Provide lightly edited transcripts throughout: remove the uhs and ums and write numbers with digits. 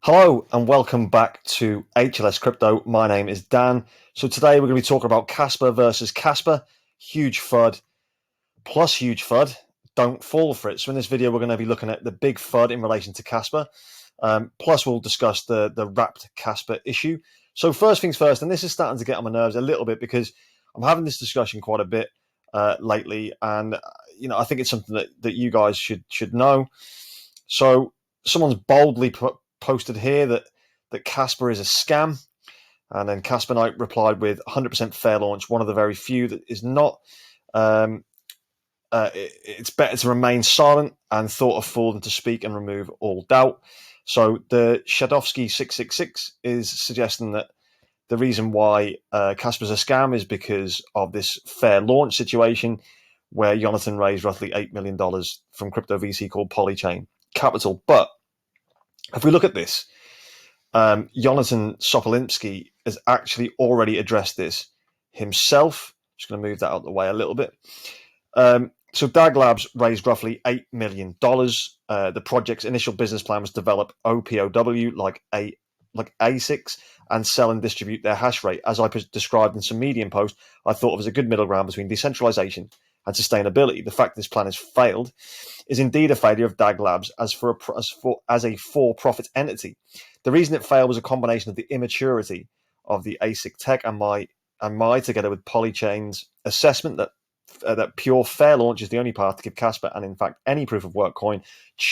Hello and welcome back to HLS Crypto. My name is Dan. So today we're going to be talking about Casper versus Casper. Huge FUD plus huge FUD. Don't fall for it. So in this video we're going to be looking at the big FUD in relation to Casper. Plus we'll discuss the wrapped Casper issue. So first things first, and this is starting to get on my nerves a little bit because I'm having this discussion quite a bit lately, and I think it's something that you guys should know. So someone's boldly posted here that Casper is a scam, and then Casper Knight replied with 100% fair launch, one of the very few that is not. It's better to remain silent and thought a fool than to speak and remove all doubt. So the Shadowski 666 is suggesting that the reason why Casper's a scam is because of this fair launch situation where Jonathan raised roughly $8 million from crypto VC called Polychain Capital. But if we look at this, Jonathan Sopolinsky has actually already addressed this himself. Just going to move that out of the way a little bit. So DAG Labs raised roughly $8 million. The project's initial business plan was to develop OPOW like ASICs and sell and distribute their hash rate. As I described in some Medium post, I thought it was a good middle ground between decentralization and sustainability. The fact this plan has failed is indeed a failure of DAG Labs as a for-profit entity. The reason it failed was a combination of the immaturity of the ASIC tech and my together with Polychain's assessment that pure fair launch is the only path to give Casper, and in fact any proof of work coin,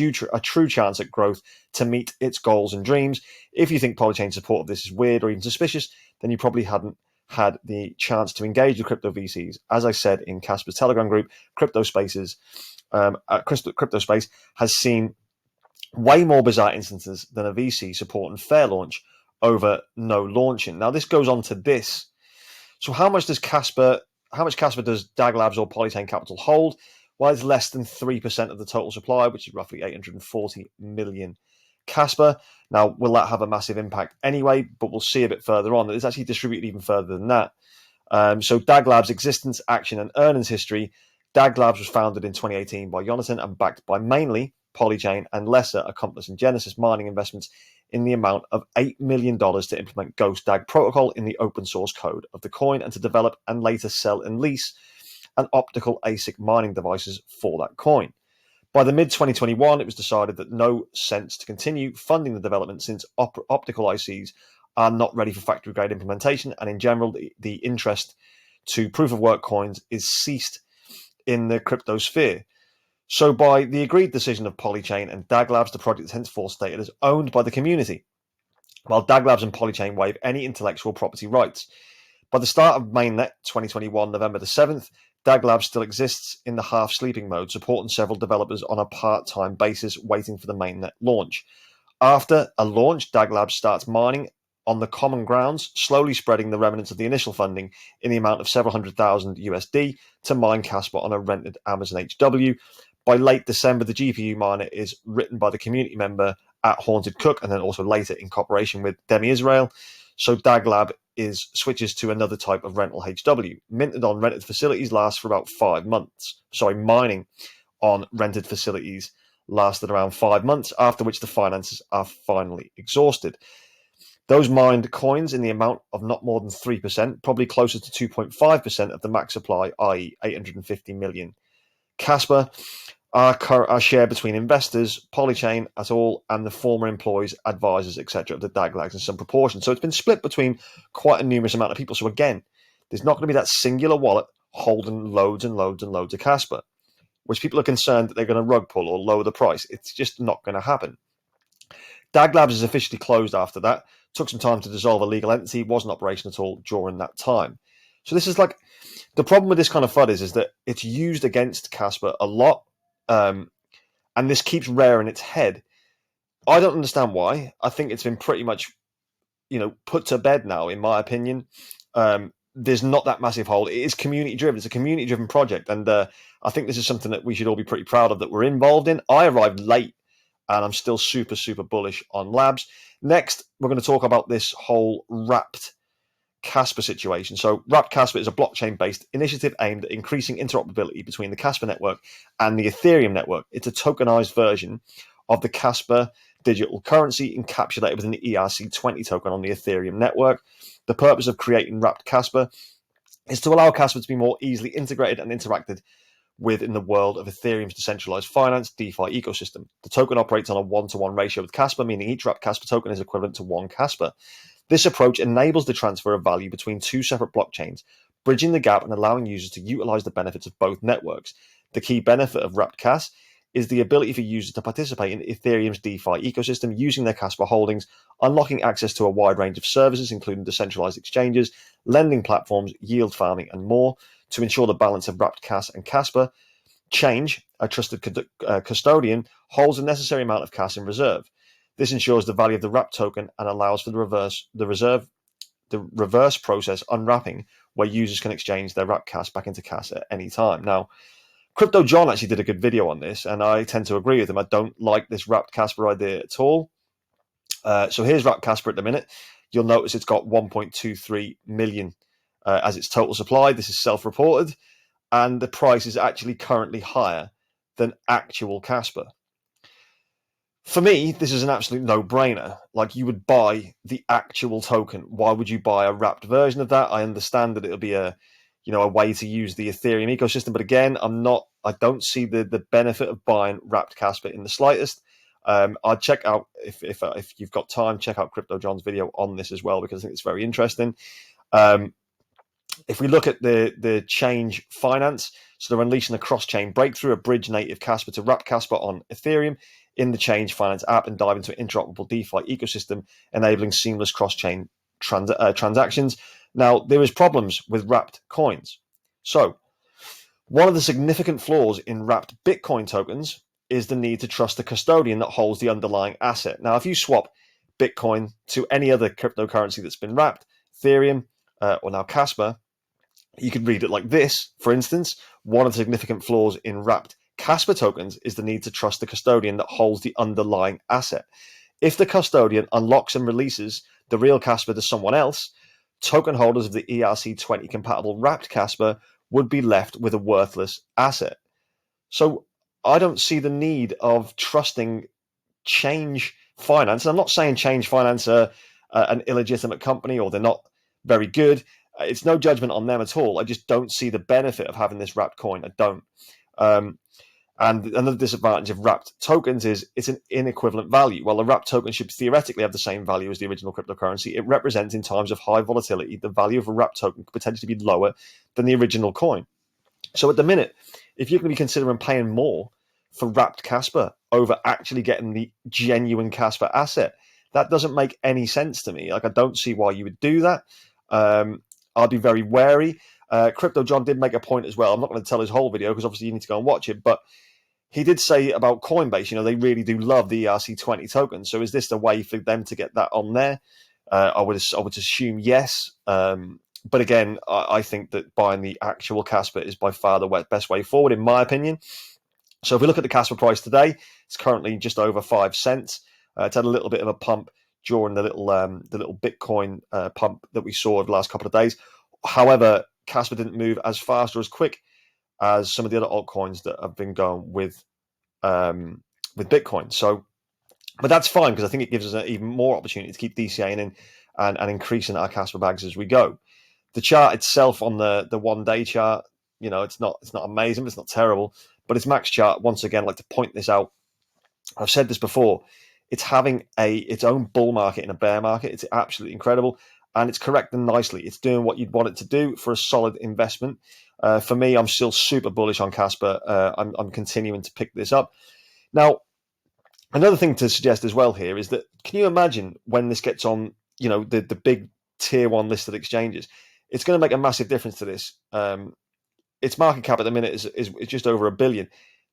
a true chance at growth to meet its goals and dreams. If you think Polychain's support of this is weird or even suspicious, then you probably hadn't had the chance to engage with crypto VCs. As I said in Casper's Telegram group, Crypto Spaces, Crypto Space has seen way more bizarre instances than a VC supporting fair launch over no launching. Now this goes on to this. So how much Casper does DAG Labs or Polychain Capital hold? Well, it's less than 3% of the total supply, which is roughly 840 million Casper. Now, will that have a massive impact anyway? But we'll see a bit further on that it's actually distributed even further than that. So DAG Labs' existence, action, and earnings history. DAG Labs was founded in 2018 by Jonathan and backed by mainly Polychain and lesser accomplice and Genesis mining investments in the amount of $8 million to implement Ghost DAG protocol in the open source code of the coin and to develop and later sell and lease an optical ASIC mining devices for that coin. By the mid-2021, it was decided that no sense to continue funding the development since optical ICs are not ready for factory-grade implementation, and in general, the interest to proof-of-work coins is ceased in the crypto sphere. So by the agreed decision of Polychain and DAG Labs, the project is henceforth stated as owned by the community, while DAG Labs and Polychain waive any intellectual property rights. By the start of mainnet 2021, November the 7th, DAG Labs still exists in the half-sleeping mode, supporting several developers on a part-time basis, waiting for the mainnet launch. After a launch, DAG Labs starts mining on the common grounds, slowly spreading the remnants of the initial funding in the amount of several hundred thousand USD to mine Casper on a rented Amazon HW. By late December, the GPU miner is written by the community member at Haunted Cook, and then also later in cooperation with Demi Israel. So DAG Lab switches to another type of rental HW. Minted on rented facilities lasts for about 5 months. Mining on rented facilities lasted around 5 months, after which the finances are finally exhausted. Those mined coins in the amount of not more than 3%, probably closer to 2.5% of the max supply, i.e. 850 million Casper, are shared between investors, Polychain at all, and the former employees, advisors, etc. of the DAG Labs in some proportion. So it's been split between quite a numerous amount of people. So again, there's not going to be that singular wallet holding loads and loads and loads of Casper, which people are concerned that they're going to rug pull or lower the price. It's just not going to happen. DAG Labs is officially closed after that. Took some time to dissolve a legal entity, wasn't operational at all during that time. So this is like, the problem with this kind of FUD is that it's used against Casper a lot. And this keeps rearing its head. I don't understand why. I think it's been pretty much, put to bed now, in my opinion. There's not that massive hole. It is community driven. It's a community driven project, and I think this is something that we should all be pretty proud of that we're involved in. I arrived late, and I'm still super, super bullish on Labs. Next, we're going to talk about this whole wrapped Casper situation. So Wrapped Casper is a blockchain-based initiative aimed at increasing interoperability between the Casper network and the Ethereum network. It's a tokenized version of the Casper digital currency encapsulated within the ERC20 token on the Ethereum network. The purpose of creating wrapped Casper is to allow Casper to be more easily integrated and interacted with in the world of Ethereum's decentralized finance DeFi ecosystem. The token operates on a 1-to-1 ratio with Casper, meaning each wrapped Casper token is equivalent to one Casper. This approach enables the transfer of value between two separate blockchains, bridging the gap and allowing users to utilize the benefits of both networks. The key benefit of wrapped Cas is the ability for users to participate in Ethereum's DeFi ecosystem using their Casper holdings, unlocking access to a wide range of services, including decentralized exchanges, lending platforms, yield farming, and more. To ensure the balance of wrapped Cas and Casper, Change, a trusted custodian, holds the necessary amount of Cas in reserve. This ensures the value of the wrapped token and allows for the reverse process unwrapping, where users can exchange their wrapped Cas back into Cas at any time. Now, Crypto John actually did a good video on this, and I tend to agree with him. I don't like this wrapped Casper idea at all. So here's wrapped Casper at the minute. You'll notice it's got 1.23 million as its total supply. This is self-reported, and the price is actually currently higher than actual Casper. For me, this is an absolute no-brainer. Like, you would buy the actual token. Why would you buy a wrapped version of that? I understand that it'll be a way to use the Ethereum ecosystem, but again, I don't see the benefit of buying wrapped Casper in the slightest. I'd check out, if you've got time, check out Crypto John's video on this as well, because I think it's very interesting. If we look at the Change finance, so they're unleashing a cross-chain breakthrough, a bridge native Casper to wrap Casper on Ethereum in the Change finance app and dive into an interoperable DeFi ecosystem, enabling seamless cross-chain transactions. Now, there is problems with wrapped coins. So, one of the significant flaws in wrapped Bitcoin tokens is the need to trust the custodian that holds the underlying asset. Now, if you swap Bitcoin to any other cryptocurrency that's been wrapped, Ethereum, or now Casper, you could read it like this. For instance, one of the significant flaws in wrapped Casper tokens is the need to trust the custodian that holds the underlying asset. If the custodian unlocks and releases the real Casper to someone else, token holders of the ERC20 compatible wrapped Casper would be left with a worthless asset. So I don't see the need of trusting Change Finance. And I'm not saying Change Finance are an illegitimate company or they're not very good. It's no judgment on them at all. I just don't see the benefit of having this wrapped coin. I don't. And another disadvantage of wrapped tokens is it's an inequivalent value. While a wrapped token should theoretically have the same value as the original cryptocurrency, it represents, in times of high volatility, the value of a wrapped token could potentially be lower than the original coin. So at the minute, if you're going to be considering paying more for wrapped Casper over actually getting the genuine Casper asset, that doesn't make any sense to me. Like, I don't see why you would do that. I'll be very wary. Crypto John did make a point as well. I'm not going to tell his whole video because obviously you need to go and watch it, but he did say about Coinbase, they really do love the ERC20 token. So is this the way for them to get that on there? I would assume yes. But again, I think that buying the actual Casper is by far the best way forward, in my opinion. So if we look at the Casper price today, it's currently just over 5 cents. It's had a little bit of a pump during the little Bitcoin pump that we saw over the last couple of days. However, Casper didn't move as fast or as quick as some of the other altcoins that have been going with Bitcoin. So, but that's fine because I think it gives us an even more opportunity to keep DCAing in and increasing our Casper bags as we go. The chart itself on the 1 day chart, it's not amazing, but it's not terrible. But its max chart, once again, I'd like to point this out. I've said this before. It's having its own bull market in a bear market. It's absolutely incredible. And it's correcting nicely. It's doing what you'd want it to do for a solid investment. For me, I'm still super bullish on Casper. I'm continuing to pick this up. Now, another thing to suggest as well here is that, can you imagine when this gets on, the big tier 1 listed exchanges? It's going to make a massive difference to this. Its market cap at the minute is just over $1 billion.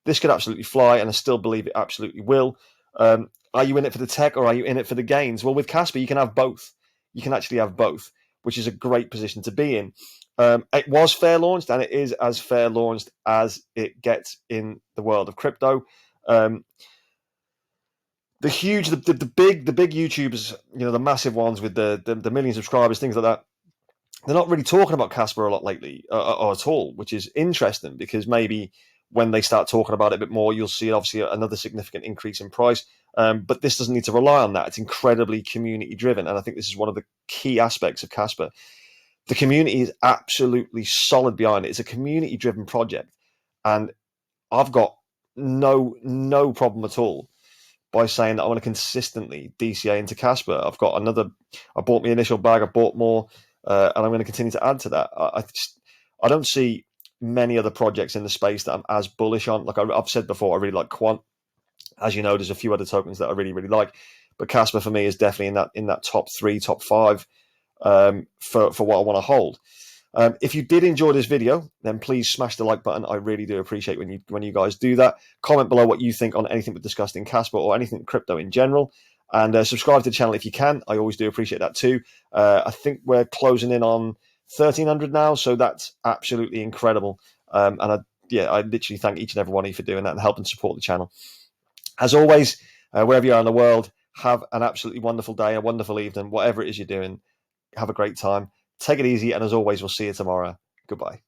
This could absolutely fly, and I still believe it absolutely will. Are you in it for the tech or are you in it for the gains? Well, with Casper, you can have both. You can actually have both, which is a great position to be in. It was fair launched, and it is as fair launched as it gets in the world of crypto. The big YouTubers, the massive ones with the million subscribers, things like that, they're not really talking about Casper a lot lately, or at all, which is interesting because maybe when they start talking about it a bit more, you'll see obviously another significant increase in price. But this doesn't need to rely on that. It's incredibly community driven. And I think this is one of the key aspects of Casper. The community is absolutely solid behind it. It's a community driven project. And I've got no problem at all by saying that I want to consistently DCA into Casper. I bought my initial bag, I bought more, and I'm going to continue to add to that. I don't see many other projects in the space that I'm as bullish on. Like I've said before, I really like Quant. As you know, there's a few other tokens that I really like, but Casper for me is definitely in that top 3, top 5 for what I want to hold. If you did enjoy this video, then please smash the like button. I really do appreciate when you guys do that. Comment below what you think on anything we've discussed in Casper or anything crypto in general. And subscribe to the channel if you can. I always do appreciate that too. I think we're closing in on 1,300 now, so that's absolutely incredible. And I literally thank each and every one of you for doing that and helping support the channel. As always, wherever you are in the world, have an absolutely wonderful day, a wonderful evening, whatever it is you're doing. Have a great time. Take it easy, and as always, we'll see you tomorrow. Goodbye.